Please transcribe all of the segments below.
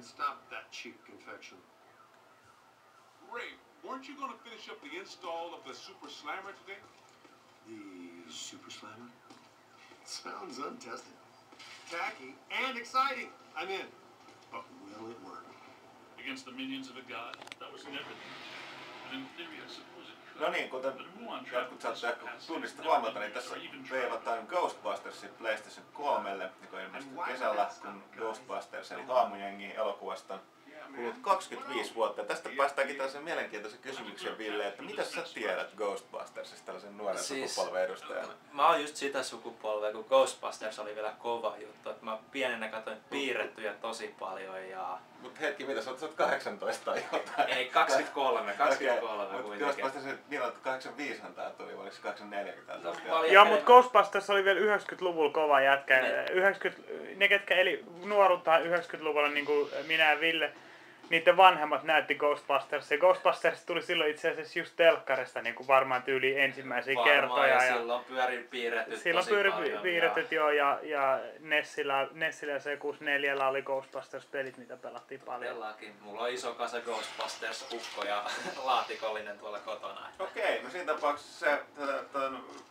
Stop that cheap confection. Ray, weren't you going to finish up the install of the Super Slammer today? The Super Slammer? Sounds untested. Tacky and exciting. I'm in. But will it work? Against the minions of a god? That was never the intent. And in theory, I suppose it could. No niin, kuten jotkut saattaa tunnista huomata, niin tässä veivataan Ghostbustersin PlayStation 3:lle, joka ilmestyi kesällä, kun Ghostbusters eli Haamujengi elokuvasta kulut 25 vuotta. Ja tästä päästäänkin tällaisen mielenkiintoisen kysymyksen, Ville, että mitä sä tiedät Ghostbustersista tällaisen nuoren sukupolven edustajana? Mä oon just sitä sukupolvea, kun Ghostbusters oli vielä kova juttu. Että mä pienenä katsoin piirrettyjä tosi paljon ja... Mut hetki, mitä sä oot 18 tai jotain? Ei, 23 okay. Mut Ghostbusters, milloin 85han tää tuli, vai oliko se 84 tää tuli? Joo, mut Ghostbusters oli vielä 90-luvulla kova jätkä. Ne ketkä eli nuoruutta 90-luvulla, niin kuin minä ja Ville, niiden vanhemmat näytti Ghostbusters. Ja Ghostbusters tuli silloin itse asiassa just telkkarista niin kuin varmaan tyyli ensimmäisiä kertoja. Ja silloin pyöri piirretyt silloin tosi paljon. Piirretyt joo, ja Nessillä ja C64 oli Ghostbusters-pelit, mitä pelattiin paljon. Todellakin. Mulla on iso kasa Ghostbusters-ukko ja laatikollinen tuolla kotona. Okei, no siinä tapauksessa se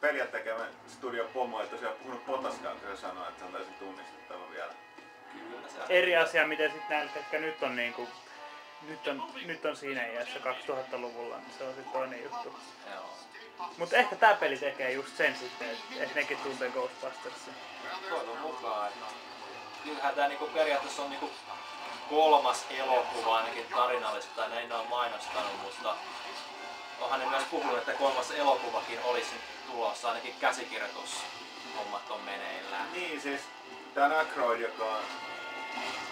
peliä tekevä studio Pomo ei tosiaan puhunut Potaskaan, kun se sanoi, että se on täysin tunnistettava vielä. Eri asia, miten sitten näillä, jotka nyt on niinku, nyt on siinä iässä 2000-luvulla, niin se on sitten toinen juttu. Mutta ehkä tää peli tekee just sen sitten, että nekin tuntee Ghostbustersia. Toivon mukaan. Kyllähän tää niinku periaatteessa on niinku kolmas elokuva ainakin tarinallisesti, tai näin ne on mainostanut, mutta onhan ne myös puhunut, että kolmas elokuvakin olisi tulossa, ainakin käsikirjoitushommat on meneillään. Niin siis Dan Aykroyd,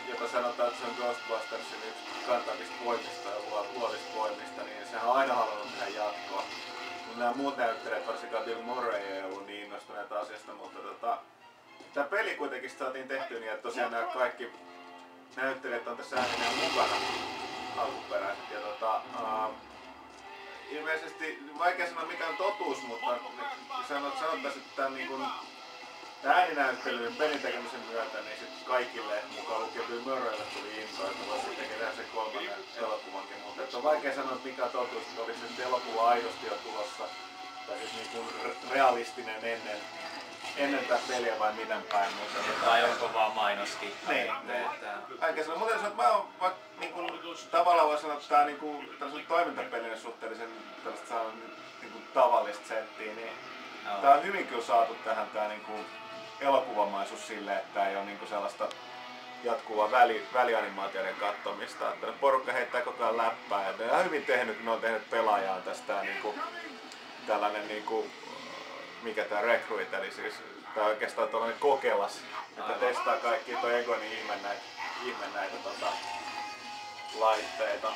jota sanotaan, että se on Ghostbustersin yksi kantavista voimista ja luovista voimista, niin sehän on aina halunnut tähän jatkoa. Nämä muut näyttelijät, varsinkaan Bill Murray, ei ollut niin innostuneita asiasta, mutta tämä peli kuitenkin saatiin tehtyä niin, että tosiaan nämä kaikki näyttelijät on tässä äänineen mukana alkuperäiset. Ja ilmeisesti, vaikea sanoa mikä on totuus, mutta sanottaisiin, että tämän niin kuin ääninäyttelyyn pelin tekemisen myötä, niin sitten kaikille mukaan lukien Bill Murraylle tuli intoa, että voisi sittenkin tehdä sen kolmannen elokuvankin. Mutta on vaikea sanoa, että mikä on totuus, että oliko se sitten elokuva aidosti jo tulossa, tai siis niin kuin realistinen ennen tätä peliä vai miten päin. Tai onko vaan mainoskin? Niin. Vaikea sanoa, mutta mä oon niin tavallaan voi sanoa, että tämä niin tällaisen toimintapelinen suhteellisen niin tavallista settiä, niin tää on hyvin kyllä saatu tähän tää niinku elokuvamaisuus silleen, että ei ole niinku sellaista jatkuvaa välianimaatioiden katsomista. Että porukka heittää koko ajan läppää ja ne on hyvin tehnyt, kun ne on tehnyt pelaajaan tästä niinku tällainen niinku mikä tää Recruit, eli siis tää on oikeastaan tällainen kokelas, että testaa kaikkia toi Egonin ihme näitä laitteita.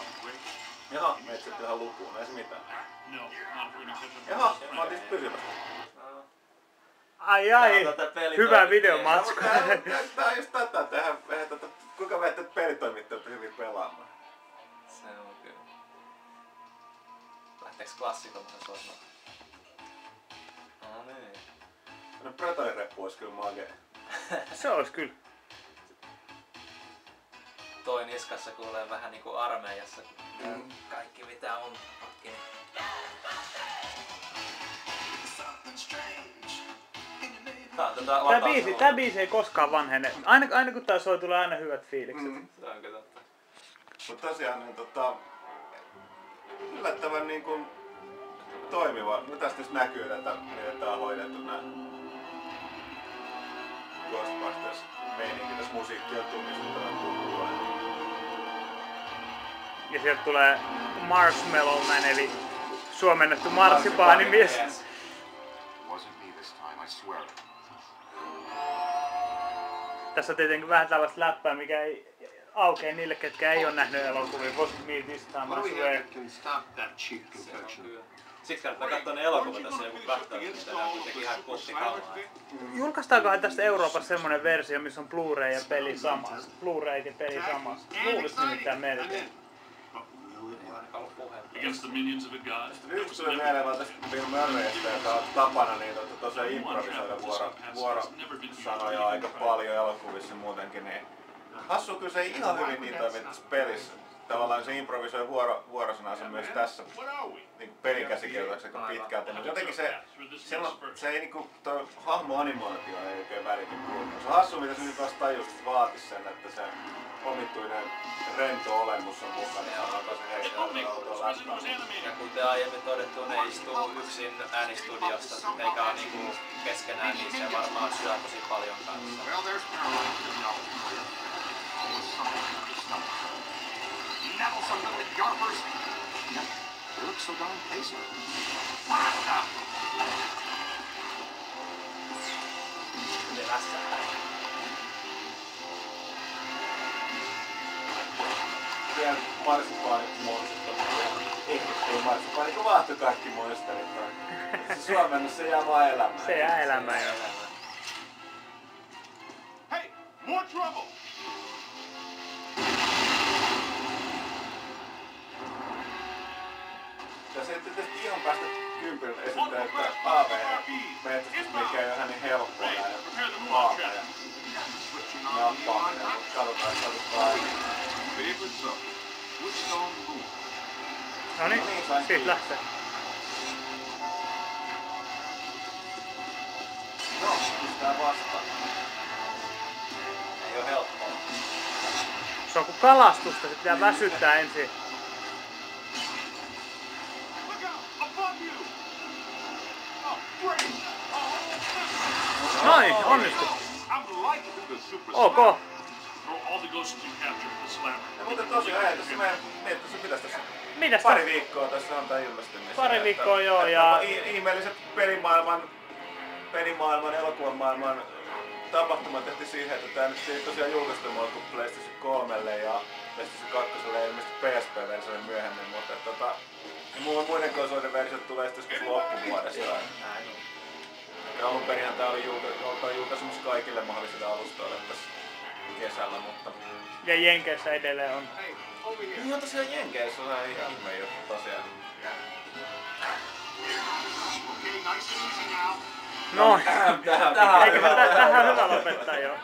Jaha, metsit ihan lukuun, ei se mitään. Jaha, mä otin sit pysyvästi. Ai, hyvä videomatsku. Tää on just tätä, kuinka väittää, että pelitoimittajat hyvin pelaamaan? Se on kyllä. Lähteeks klassikolta soimaan? Niin. No Predator-reppu ois kyllä magee. Se ois kyllä. Toi niskassa kuulee vähän niinku armeijassa. Kaikki mitä on pakki. Tää biisi ei koskaan vanhene. Aina kun tää soi, tulee aina hyvät fiilikset. Se onko totta. Mut tosiaan niin yllättävän niinku toimiva. No tästä just näkyy, että miten tää on hoidettu nää Ghostbusters meininki. Tässä musiikki on tunnistettavan tuttua. Ja sieltä tulee Marshmallow Man eli suomennettu marsipaanimies. Tässä on tietenkin vähän tällaista läppää, mikä ei aukea niille, ketkä ei ole nähnyt elokuvia. Wasn't me this time, I swear. Siksi kannattaa katsoa ne elokuvat tässä joku katsoa, mitä nämä kuitenkin ihan kulttikamaa. Julkaistaankohan tästä Euroopassa semmonen versio, missä on Blu-ray ja peli samassa? Blu-ray ja peli samassa. Luulis nimittäin melkein. Against the minions of a god. Yksi tuli mieleen vaan tästä Bill Murraysta, joka on tapana niin tosiaan improvisoida vuorosanoja aika paljon elokuvissa muutenkin, niin Hassu kyllä se ei ihan hyvin niin toimi tässä pelissä. Tavallaan se improvisoi vuorosanansa myös tässä niin pelin käsikirjoituksessa aika pitkälti. Mutta jotenkin se ei niinku, toi hahmoanimaatio ei oikein välity kunnossa. Se on hassu, mitä se nyt vasta tajusi, että vaatisi sen, että se omituinen rento olemus on mukana. Se on tosi heikkoa läsnä. Ja kuten aiemmin todettu, ne istuu yksin äänistudiosta, eikä ole niinku keskenään, niin se varmaan syö tosi paljon kanssa. Some little yarpers. Yeah, they look so darn tasty. Ne lässähtää. Siellä marsipaanit monsterit. Ei marsipaanit, kun vaahto kaikki monsterit. Se suomennus, se jää vaan elämään. Se jää elämään, joo. Hey, more trouble! Ja se tietysti ihan päästä kympillä esittää, että AV-metsästys, mikä ei ole ihan niin helppoa näin maata ja nappaaminen, mutta katsotaan, että saadaan aina. Noniin, siitä lähtee. No, pistää vastaan. Ei oo helppoa. Se on kuin kalastusta, se pitää väsyttää ensin. Noin, onnistu. Ok. Ja muuten tosiaan, ei tässä meidän miettä, se pitäisi tässä Mitäs pari viikkoa tässä on tää ilmestymistä. Pari viikkoa joo ja... Ihmeelliset pelimaailman, elokuvamaailman tapahtumat tehti siihen, että tää nyt ei tosiaan julkaistu muuta kuin PlayStation 3 ja PlayStation 2 ja ilmeisesti PSP-versioille myöhemmin, mutta muiden konsolien versiot tulee sitten joskus loppuvuodesta. Ja alun perinhän tää oli julkaisemassa kaikille mahdollisille alustoille tässä kesällä, mutta... Ja Jenkeissä edelleen on. Niin on tosiaan Jenkeissä on ihan ihme juttu tosiaan. Noin. Tähän Eikö tähän hyvä lopettaa jo?